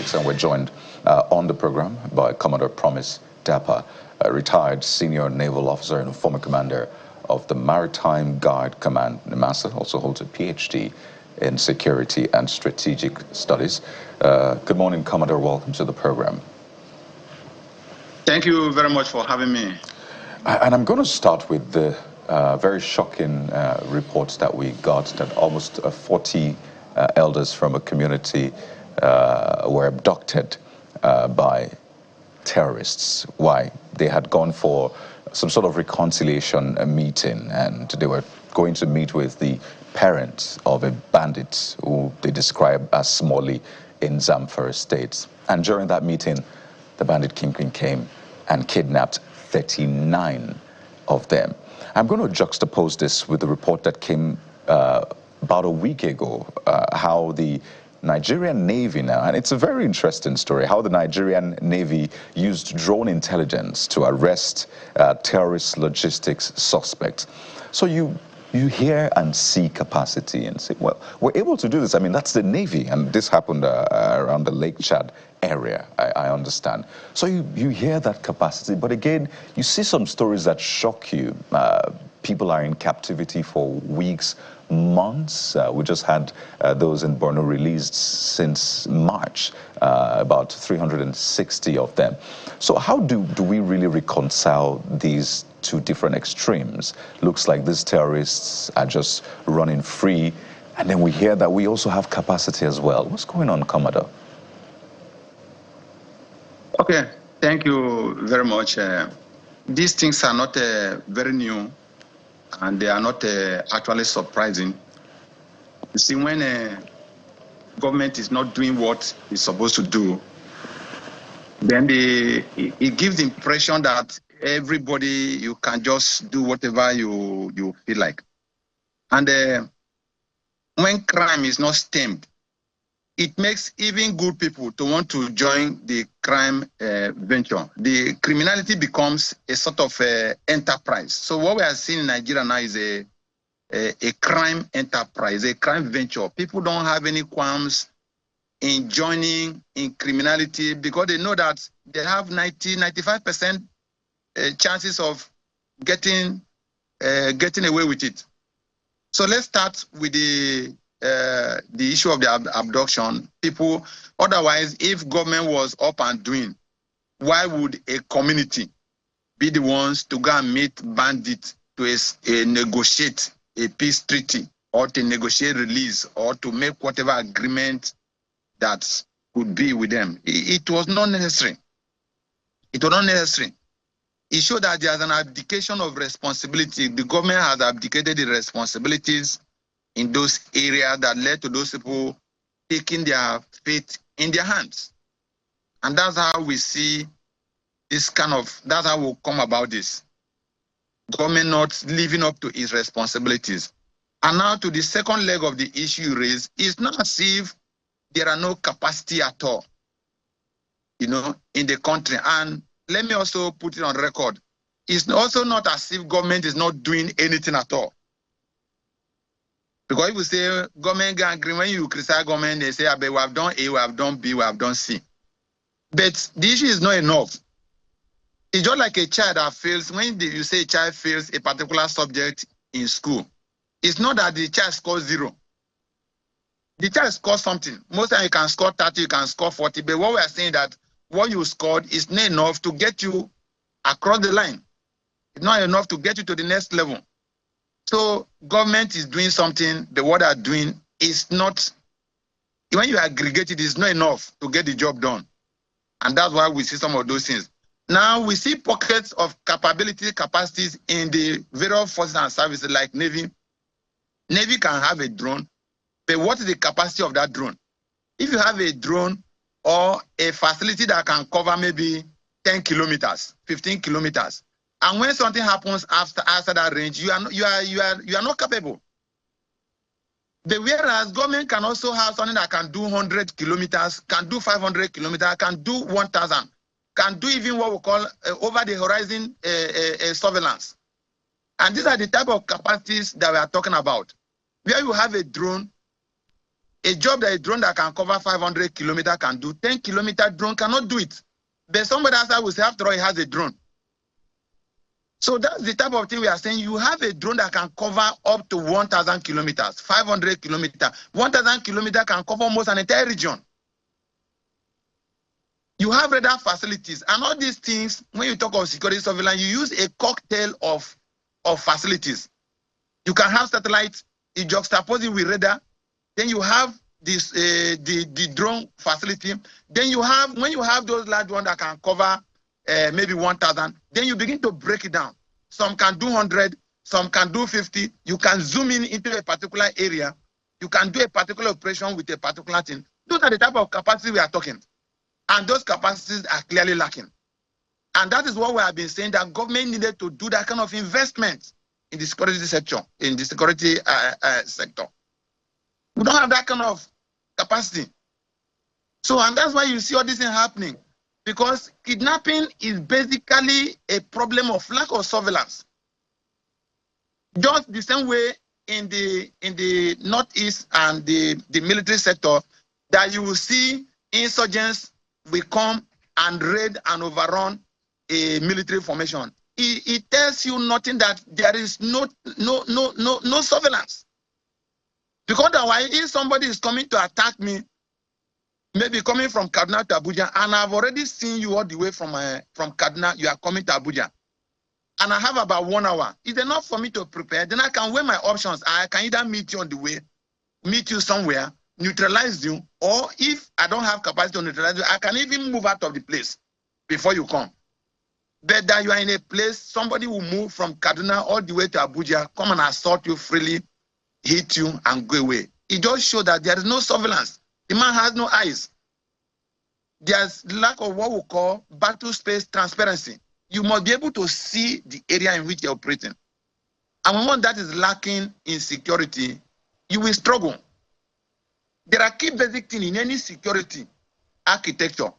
politics, and we're joined on the program by Commodore Promise Dapper, a retired senior naval officer and former commander of the Maritime Guard Command, NMASA, also holds a PhD in security and strategic studies. Good morning, Commodore. Welcome to the program. Thank you very much for having me. And I'm going to start with the very shocking reports that we got that almost 40 elders from a community were abducted by terrorists. Why? They had gone for some sort of reconciliation meeting, and they were going to meet with the parents of a bandit who they describe as Smalley in Zamfara State. And during that meeting, the bandit kingpin came and kidnapped 39 of them. I'm going to juxtapose this with the report that came about a week ago, how the Nigerian Navy now, and it's a very interesting story, how the Nigerian Navy used drone intelligence to arrest terrorist logistics suspects. So you hear and see capacity and say, well, we're able to do this. I mean, that's the Navy, and this happened around the Lake Chad area, I understand. So you hear that capacity, but again, you see some stories that shock you. People are in captivity for weeks, months. We just had those in Borno released since March, about 360 of them. So how do we really reconcile these two different extremes? Looks like these terrorists are just running free, and then we hear that we also have capacity as well. What's going on, Commodore? Okay, thank you very much. These things are not very new, and they are not actually surprising. You see, when a government is not doing what it's supposed to do, then it gives the impression that everybody, you can just do whatever you feel like. And when crime is not stemmed, it makes even good people to want to join the crime venture. The criminality becomes a sort of enterprise. So what we are seeing in Nigeria now is a crime enterprise, a crime venture. People don't have any qualms in joining in criminality because they know that they have 95% chances of getting away with it. So let's start with the issue of the abduction. People, otherwise, if government was up and doing, why would a community be the ones to go and meet bandits to negotiate a peace treaty or to negotiate release or to make whatever agreement that could be with them? It was not necessary. It was not necessary. It showed that there's an abdication of responsibility. The government has abdicated the responsibilities in those areas that led to those people taking their fate in their hands. And that's how we see this that's how we'll come about this. Government not living up to its responsibilities. And now to the second leg of the issue you raised, it's not as if there are no capacity at all, in the country. And let me also put it on record. It's also not as if government is not doing anything at all. Because if you say government agree, when you criticize government, they say, we have done A, we have done B, we have done C. But the issue is not enough. It's just like a child that fails. When you say a child fails a particular subject in school, it's not that the child scores 0. The child scores something. Most times you can score 30, you can score 40. But what we are saying that what you scored is not enough to get you across the line. It's not enough to get you to the next level. So government is doing something, but what they are doing is not, when you aggregate it, it's not enough to get the job done. And that's why we see some of those things. Now we see pockets of capacities in the various forces and services like Navy. Navy can have a drone, but what is the capacity of that drone? If you have a drone or a facility that can cover maybe 10 kilometers, 15 kilometers, and when something happens after that range, you are not capable. But whereas government can also have something that can do 100 kilometers, can do 500 kilometers, can do 1,000, can do even what we call over the horizon surveillance. And these are the type of capacities that we are talking about. Where you have a drone A job that a drone that can cover 500 kilometers can do, 10-kilometer drone cannot do it. But somebody outside will say, after all, he has a drone. So that's the type of thing we are saying. You have a drone that can cover up to 1,000 kilometers, 500 kilometers. 1,000 kilometers can cover almost an entire region. You have radar facilities. And all these things, when you talk of security surveillance, you use a cocktail of facilities. You can have satellites, you juxtapose it with radar. Then you have this the drone facility. Then you have, when you have those large ones that can cover maybe 1,000, then you begin to break it down. Some can do 100, some can do 50. You can zoom in into a particular area. You can do a particular operation with a particular thing. Those are the type of capacity we are talking. And those capacities are clearly lacking. And that is what we have been saying, that government needed to do that kind of investment in the security sector, sector. We don't have that kind of capacity. So, and that's why you see all this thing happening. Because kidnapping is basically a problem of lack of surveillance. Just the same way in the Northeast and the military sector, that you will see insurgents will come and raid and overrun a military formation. It tells you nothing, that there is no surveillance. Because otherwise, if somebody is coming to attack me, maybe coming from Kaduna to Abuja, and I've already seen you all the way from Kaduna, you are coming to Abuja, and I have about 1 hour, it's enough for me to prepare. Then I can weigh my options. I can either meet you on the way, meet you somewhere, neutralize you, or if I don't have capacity to neutralize you, I can even move out of the place before you come. But that you are in a place, somebody will move from Kaduna all the way to Abuja, come and assault you freely, hit you, and go away. It just shows that there is no surveillance. The man has no eyes. There's lack of what we call battle space transparency. You must be able to see the area in which you're operating. And when that is lacking in security, you will struggle. There are key basic things in any security architecture.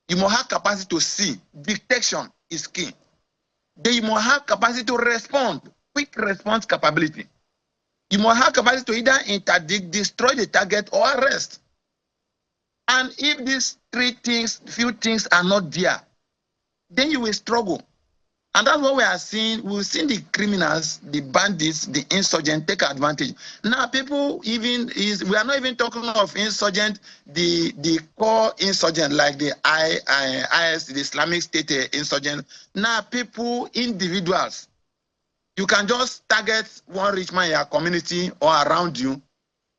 You must have capacity to see. Detection is key. Then you must have capacity to respond. Quick response capability. You must have capacity to either interdict, destroy the target, or arrest. And if these few things are not there, then you will struggle. And that's what we are seeing. We've seen the criminals, the bandits, the insurgents take advantage. Now, people we are not even talking of insurgent, the core insurgent, like the IS, the Islamic State insurgent. Now, people, individuals, you can just target one rich man in your community or around you,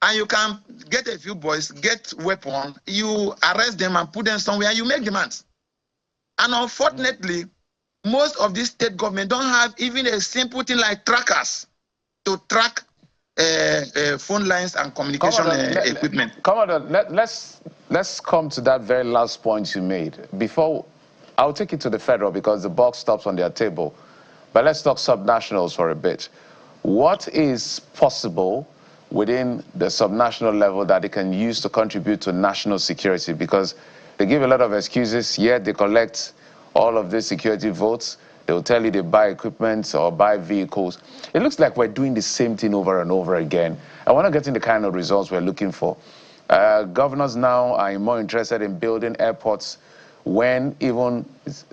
and you can get a few boys, get weapons, you arrest them and put them somewhere, and you make demands. And unfortunately, most of these state governments don't have even a simple thing like trackers to track phone lines and communication equipment. Commodore, let's come to that very last point you made. Before, I'll take it to the federal because the buck stops on their table. But let's talk subnationals for a bit. What is possible within the subnational level that they can use to contribute to national security? Because they give a lot of excuses, yet they collect all of these security votes. They will tell you they buy equipment or buy vehicles. It looks like we're doing the same thing over and over again. And we're not getting the kind of results we're looking for. Governors now are more interested in building airports when even,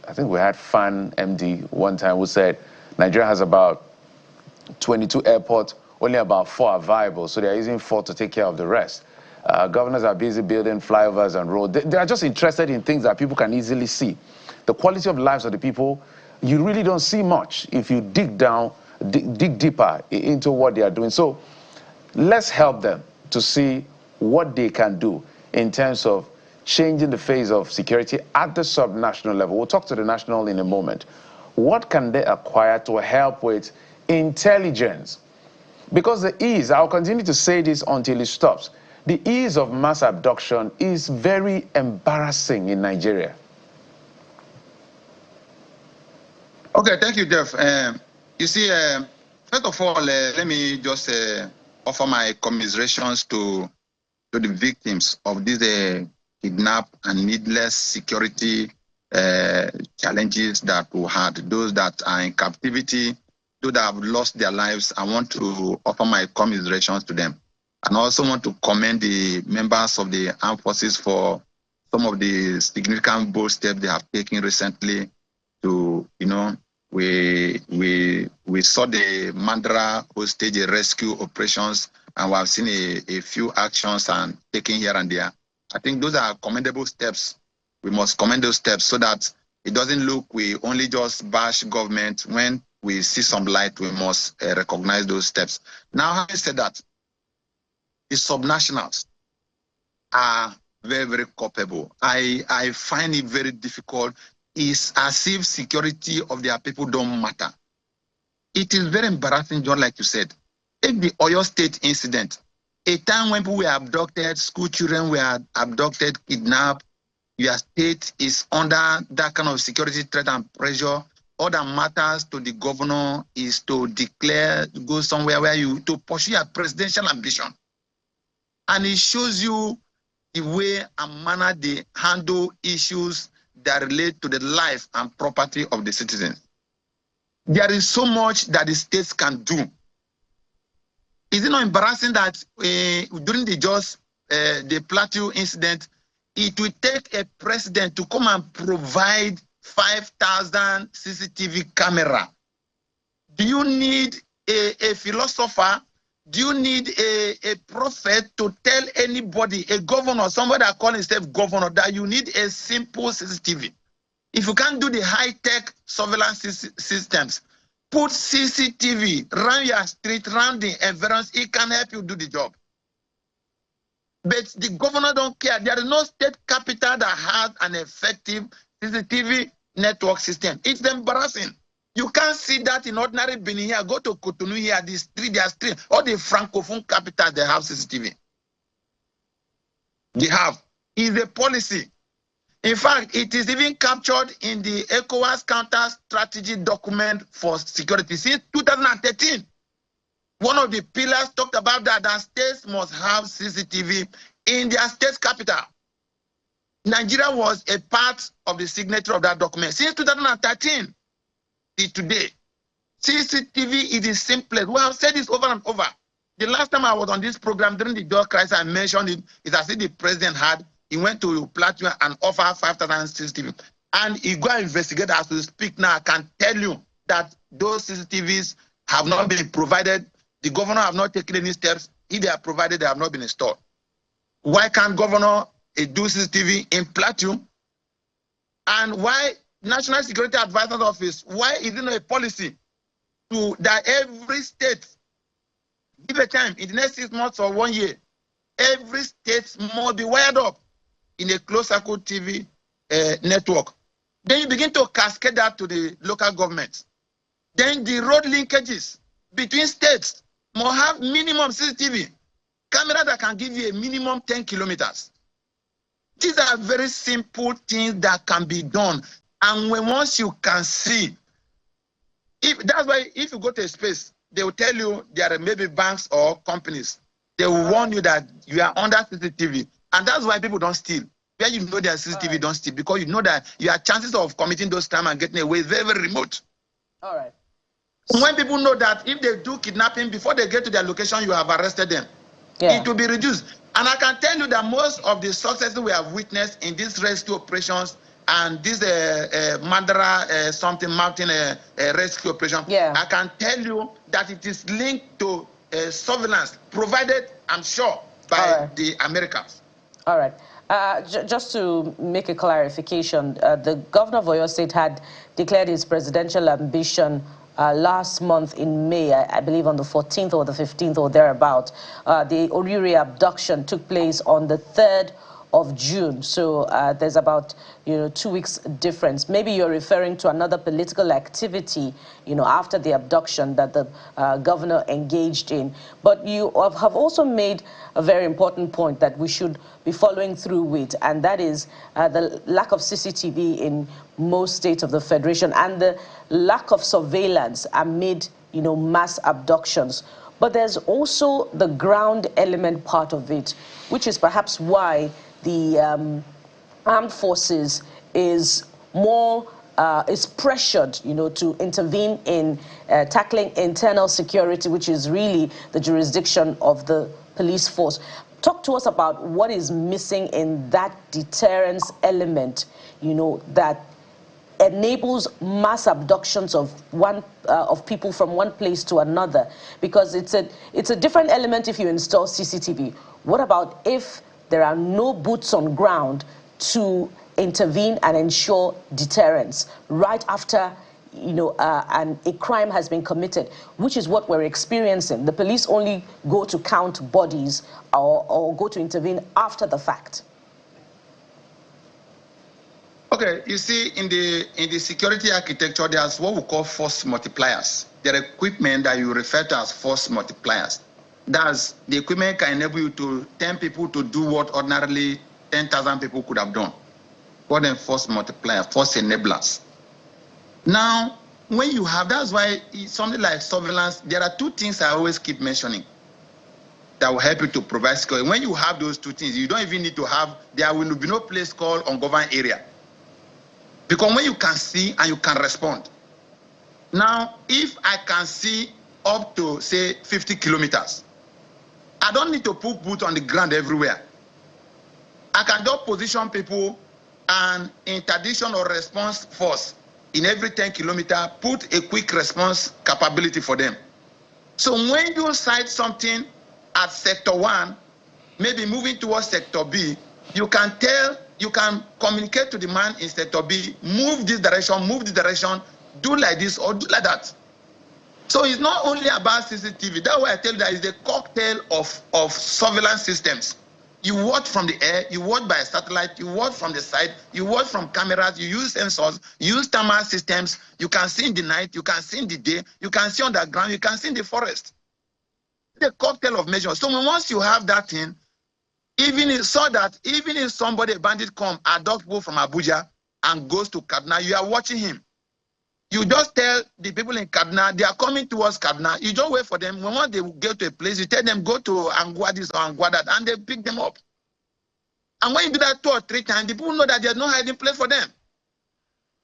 I think we had Fan MD one time who said Nigeria has about 22 airports, only about 4 are viable, so they're using 4 to take care of the rest. Governors are busy building flyovers and roads. They are just interested in things that people can easily see. The quality of lives of the people, you really don't see much if you dig down, dig deeper into what they are doing. So let's help them to see what they can do in terms of changing the face of security at the subnational level. We'll talk to the national in a moment. What can they acquire to help with intelligence? Because the ease, I'll continue to say this until it stops, the ease of mass abduction is very embarrassing in Nigeria. Okay, thank you, Jeff. You see, first of all, let me just offer my commiserations to the victims of these kidnap and needless security challenges that we had. Those that are in captivity, those that have lost their lives, I want to offer my commiserations to them. And I also want to commend the members of the armed forces for some of the significant bold steps they have taken recently to, we saw the Mandara hostage rescue operations, and we have seen a few actions and taken here and there. I think those are commendable steps. We must commend those steps so that it doesn't look we only just bash government. When we see some light, we must recognize those steps. Now, having said that, the subnationals are very, very culpable. I find it very difficult. It's as if security of their people don't matter. It is very embarrassing, John, like you said. Take the Oyo State incident, a time when people were abducted, school children were abducted, kidnapped. Your state is under that kind of security threat and pressure. All that matters to the governor is to declare, go somewhere where to pursue your presidential ambition. And it shows you the way and manner they handle issues that relate to the life and property of the citizens. There is so much that the states can do. Is it not embarrassing that during the Plateau incident, it will take a president to come and provide 5,000 CCTV camera? Do you need a philosopher? Do you need a prophet to tell anybody, a governor, somebody that calls himself governor, that you need a simple CCTV? If you can't do the high-tech surveillance systems, put CCTV around your street, around the environs, it can help you do the job. But the governor don't care. There is no state capital that has an effective CCTV network system. It's embarrassing. You can't see that in ordinary Benin here. Go to Cotonou here, the street, their street, all the francophone capitals, they have CCTV. They have. It's a policy. In fact, it is even captured in the ECOWAS counter strategy document for security since 2013. One of the pillars talked about that states must have CCTV in their state capital. Nigeria was a part of the signature of that document since 2013 till today. CCTV is the simplest. We have said this over and over. The last time I was on this program during the drug crisis, I mentioned it. It's as if the president he went to Plateau and offered 5,000 CCTV. And he go and investigate as we speak now. I can tell you that those CCTVs have not been provided. The governor have not taken any steps. If they are provided, they have not been installed. Why can't governor do CCTV in Plateau? And why National Security Advisor's Office, why is it not a policy that every state, give a time, in the next 6 months or 1 year, every state must be wired up in a closed circuit TV network. Then you begin to cascade that to the local governments. Then the road linkages between states must have minimum CCTV camera that can give you a minimum 10 kilometers. These are very simple things that can be done. And once you can see, that's why if you go to a space, they will tell you there are maybe banks or companies. They will warn you that you are under CCTV. And that's why people don't steal. Where you know their CCTV don't steal, because you know that your chances of committing those crimes and getting away is very, very remote. All right. When people know that if they do kidnapping, before they get to their location, you have arrested them. Yeah. It will be reduced. And I can tell you that most of the successes we have witnessed in these rescue operations and this Mandara something mountain rescue operation, I can tell you that it is linked to surveillance provided, I'm sure, by the Americans. All right. Just to make a clarification, the governor of Oyo State had declared his presidential ambition last month in May, I believe on the 14th or the 15th or thereabout. The Oriri abduction took place on the 3rd of June. So there's about 2 weeks difference. Maybe you're referring to another political activity, after the abduction that the governor engaged in. But you have also made a very important point that we should be following through with, and that is the lack of CCTV in most states of the Federation and the lack of surveillance amid, mass abductions. But there's also the ground element part of it, which is perhaps why the armed forces is more is pressured, to intervene in tackling internal security, which is really the jurisdiction of the police force. Talk to us about what is missing in that deterrence element, that enables mass abductions of people from one place to another, because it's a different element if you install CCTV. What about if there are no boots on ground to intervene and ensure deterrence right after a crime has been committed, which is what we're experiencing? The police only go to count bodies or go to intervene after the fact. Okay, you see, in the security architecture, there's what we call force multipliers. There are equipment that you refer to as force multipliers. That's the equipment can enable you to 10 people to do what ordinarily 10,000 people could have done. What then force multipliers, force enablers. Now, when you have, that's why something like surveillance, there are two things I always keep mentioning that will help you to provide security. When you have those two things, you don't even need to have, there will be no place called ungoverned area. Because when you can see and you can respond. Now, if I can see up to, say, 50 kilometers, I don't need to put boots on the ground everywhere. I can just position people and interdiction or response force in every 10 kilometers, put a quick response capability for them. So when you sight something at sector 1, maybe moving towards sector B, you can tell, you can communicate to the man in sector B, move this direction, do like this or do like that. So it's not only about CCTV. That's why I tell you that it's a cocktail of surveillance systems. You watch from the air, you watch by satellite, you watch from the side, you watch from cameras, you use sensors, you use thermal systems, you can see in the night, you can see in the day, you can see on the ground, you can see in the forest. It's a cocktail of measures. So once you have that thing, even if somebody, a bandit come, abduct people from Abuja and goes to Kaduna, you are watching him. You just tell the people in Kaduna, they are coming towards Kaduna. You don't wait for them. When they get to a place, you tell them, go to Angwa this or Angwa that, and they pick them up. And when you do that 2 or 3 times, the people know that there's no hiding place for them.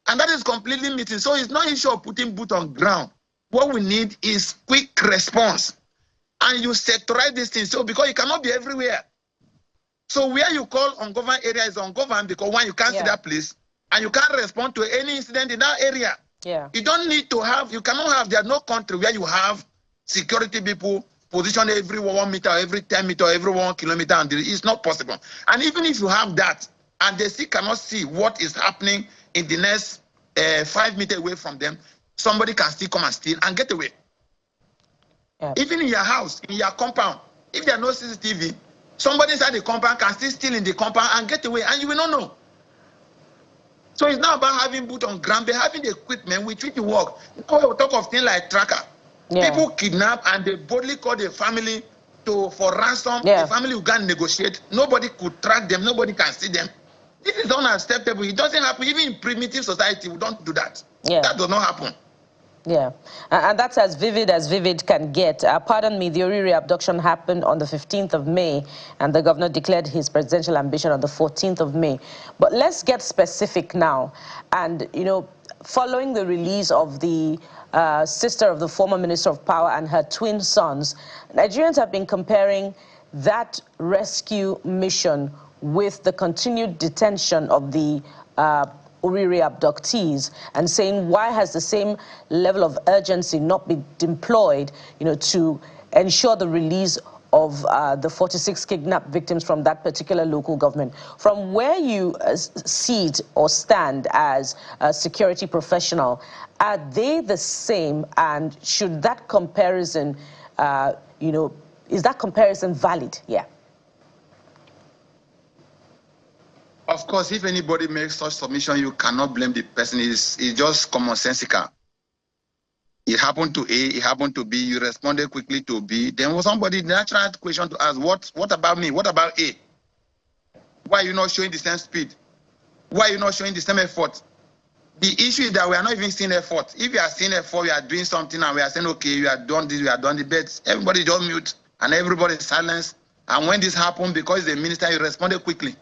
And that is completely missing. So it's not an issue of putting boots on ground. What we need is quick response. And you sectorize these things. So because you cannot be everywhere. So where you call ungoverned area is ungoverned because one, you can't see that place. And you can't respond to any incident in that area. Yeah. You don't need to have, you cannot have, there's no country where you have security people positioned every 1 meter, every 10 meter, every 1 kilometer, and it's not possible. And even if you have that, and they still cannot see what is happening in the next 5 meters away from them, somebody can still come and steal and get away. Yeah. Even in your house, in your compound, if there are no CCTV, somebody inside the compound can still steal in the compound and get away, and you will not know. So it's not about having boots on ground, but having the equipment with which you work. Now we talk of things like tracker. Yeah. People kidnap and they boldly call the family for ransom. Yeah. The family who can't negotiate. Nobody could track them. Nobody can see them. This is unacceptable. It doesn't happen. Even in primitive society, we don't do that. Yeah. That does not happen. Yeah, and that's as vivid can get. Pardon me, the Oriri abduction happened on the 15th of May, and the governor declared his presidential ambition on the 14th of May. But let's get specific now. And, following the release of the sister of the former Minister of Power and her twin sons, Nigerians have been comparing that rescue mission with the continued detention of the Oriri abductees, and saying, why has the same level of urgency not been deployed, to ensure the release of the 46 kidnapped victims from that particular local government? From where you sit or stand as a security professional, are they the same, and should that comparison, is that comparison valid? Yeah. Of course, if anybody makes such submission, you cannot blame the person. It's just commonsensical. It happened to A, it happened to B, you responded quickly to B. Then was somebody natural question to ask, what about me? What about A? Why are you not showing the same speed? Why are you not showing the same effort? The issue is that we are not even seeing effort. If you are seeing effort, we are doing something and we are saying, okay, you are done this, you are done the bet. Everybody just mute and everybody is silent. And when this happened, because the minister, you responded quickly.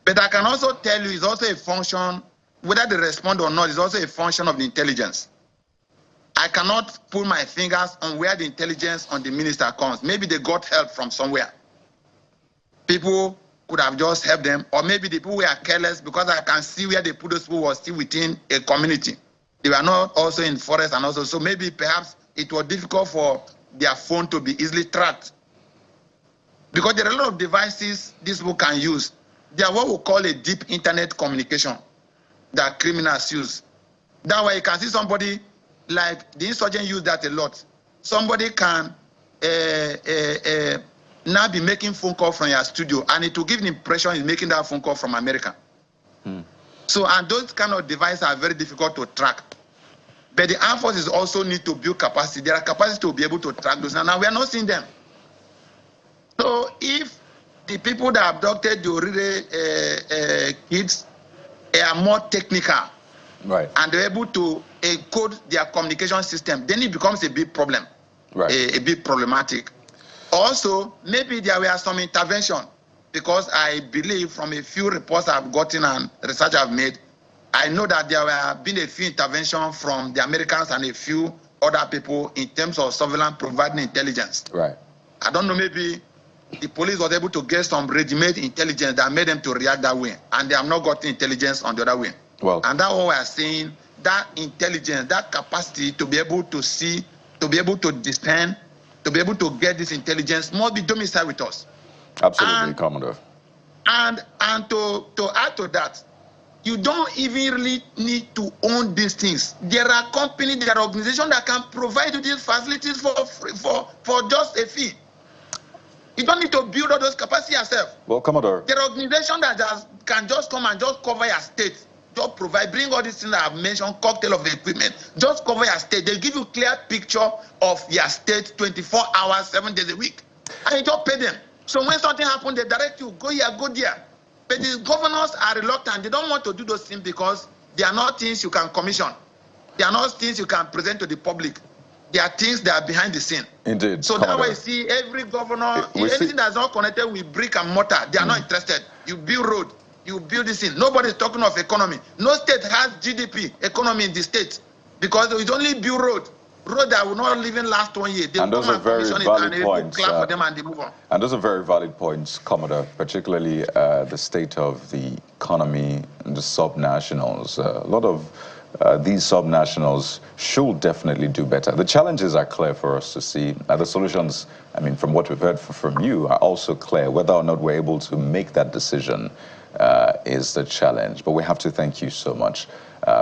But I can also tell you it's also a function whether they respond or not is also a function of the intelligence. I cannot put my fingers on where the intelligence on the minister comes. Maybe they got help from somewhere. People could have just helped them, or maybe the people were careless, because I can see where they put those people was still within a community. They were not also in forest, and also, so maybe perhaps it was difficult for their phone to be easily tracked. Because there are a lot of devices these people can use. They are what we call a deep internet communication that criminals use. That way you can see somebody, like the insurgent use that a lot. Somebody can now be making phone call from your studio, and it will give the impression he's making that phone call from America. So, and those kind of devices are very difficult to track. But the armed forces also need to build capacity. There are capacities to be able to track those. Now we are not seeing them. So if the people that abducted the Orire kids are more technical, right, and they're able to encode their communication system, then it becomes a big problem, right, a bit problematic. Also, maybe there were some intervention, because I believe from a few reports I've gotten and research I've made, I know that there have been a few interventions from the Americans and a few other people in terms of surveillance providing intelligence. Right. I don't know, maybe the police was able to get some ready-made intelligence that made them to react that way, and they have not gotten intelligence on the other way. Well, and that's what we are saying, that intelligence, that capacity to be able to see, to be able to discern, to be able to get this intelligence must be domiciled with us. Absolutely, Commodore. And to add to that, you don't even really need to own these things. There are companies, there are organizations that can provide you these facilities for free, for just a fee. You don't need to build all those capacity yourself. Well, Commodore, there are organizations that can just come and just cover your state. Just provide, bring all these things that I've mentioned, cocktail of equipment. Just cover your state. They give you clear picture of your state 24 hours, 7 days a week. And you just pay them. So when something happens, they direct you, go here, go there. But the governors are reluctant. They don't want to do those things because they are not things you can commission. They are not things you can present to the public. They are things that are behind the scene. Indeed. So that way you see every governor, anything that's not connected with brick and mortar, they are not interested. You build road, you build this thing. Nobody is talking of economy. No state has GDP economy in the state because it's only build road that will not even last 1 year. They and those are very valid points. Clap for them and they move on. And those are very valid points, Commodore, particularly the state of the economy and the subnationals. A lot of these subnationals should definitely do better. The challenges are clear for us to see. The solutions, I mean, from what we've heard from you, are also clear. Whether or not we're able to make that decision is the challenge. But we have to thank you so much,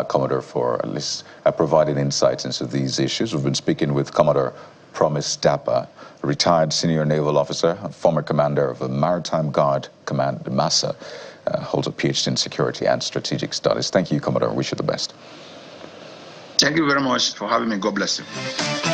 Commodore, for at least providing insights into these issues. We've been speaking with Commodore Promise Dapper, a retired senior naval officer, a former commander of the Maritime Guard Command, MASA, holds a PhD in security and strategic studies. Thank you, Commodore. Wish you the best. Thank you very much for having me. God bless you.